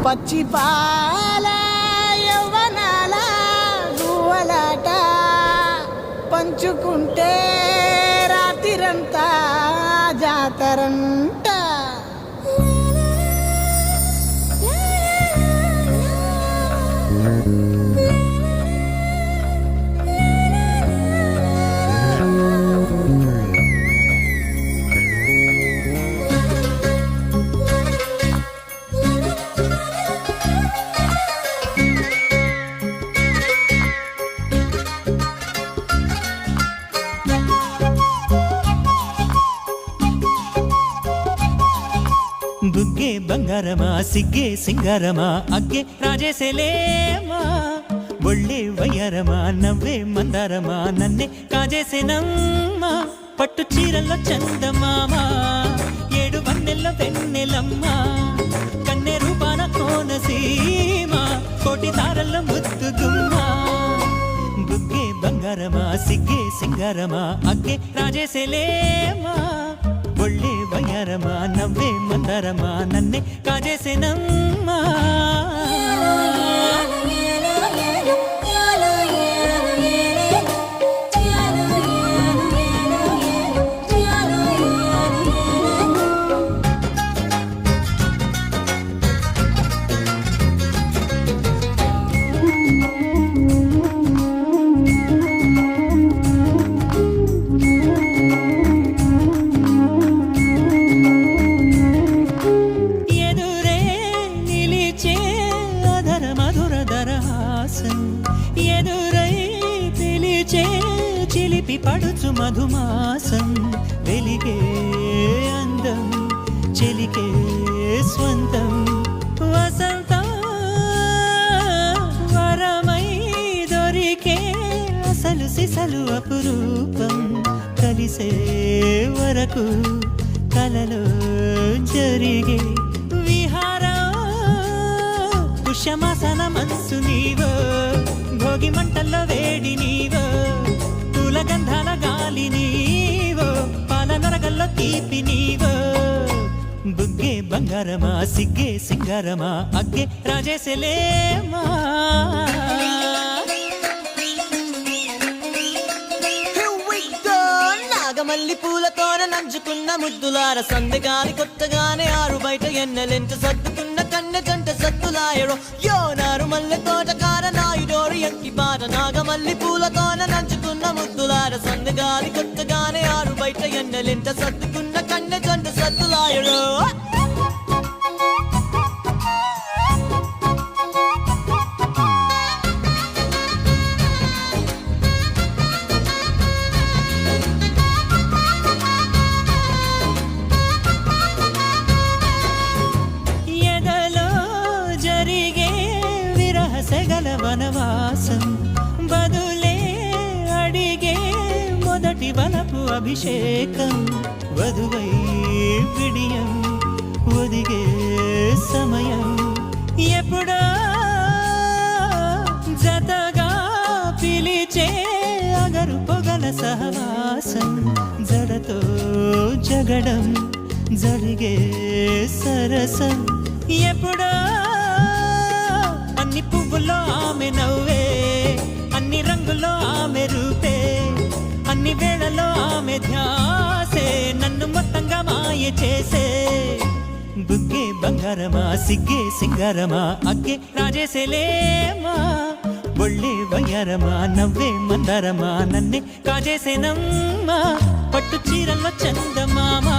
పచ్చి పాల యవ్వనాల గువ్వలాట పంచుకుంటే రాత్రిరంతా జాతరంట. బుగ్గే బంగారమా సిగ్గే సింగారమా అగ్గే రాజేసేలేమా ఒళ్ళే వయ్యారమా నవ్వే మందారమా నన్నే కాజేసేనమ్మా పట్టు చీరల్లో చందమామా ఏడు వన్నెల్లో వెన్నెలమ్మా కన్నె రూపాన కోనసీమా కోటి తారల్లో ముద్దుగుమ్మా బుగ్గే బంగారమా సిగ్గే సింగారమా అగ్గే రాజేసేలేమా ఒళ్ళే వయ్యారమా నవ్వే మందారమా నన్నే కాజేసేనమ్మా. ఎదురై పిలిచే చిలిపి పడుచు మధుమాసం వెలిగే అందం చెలికే స్వంతం వసంతం వరమై దొరికే అసలు సిసలు అపురూపం కలిసే వరకు కలలో జరిగే పుష్యమాసన మనసు నీవో భోగి మంటల్లో వేడి నీవో పూల గంధాల గాలి నీవో పాల నరగల్లో తీపి నీవో బుగ్గే బంగారమా సిగ్గే సింగారమా అగ్గే రాజేసేలేమా. నాగమల్లి పూలతోన నంచుకున్న ముద్దులార సందగాని కొత్తగానే ఆరు బయట ఎన్నెలెంట సర్దుకున్న కన్నె జంట సత్తులాయడో యో నారు మల్లె తోటకార నాయుడోరు ఎంకి బాట నాగమల్లి పూలతోన నంచుకున్న ముద్దులార సందగాని కొత్తగానే ఆరు బయట ఎన్నెలెంట సర్దుకున్న కన్నె జంట సత్తులాయడో. సెగల వనవాసం బదులే అడిగే మొదటి వలపు అభిషేకం వధువై విడియం ఒదిగే సమయం ఎప్పుడో జతగా పిలిచే అగరు పొగల సహవాసం జడతో జగడం జరిగే సరసం ఎప్పుడో అన్ని పువ్వుల్లో ఆమె నవ్వే అన్ని రంగుల్లో ఆమె రూపే అన్ని వేళల్లో ఆమె ధ్యాసే నన్ను మొత్తంగా మాయ చేసే బుగ్గే బంగారమా సిగ్గే సింగారమా అగ్గే రాజేసేలేమా ఒళ్ళే వయ్యారమా నవ్వే మందారమా నన్నే కాజేసేనమ్మా పట్టు చీరల్లో చందమామా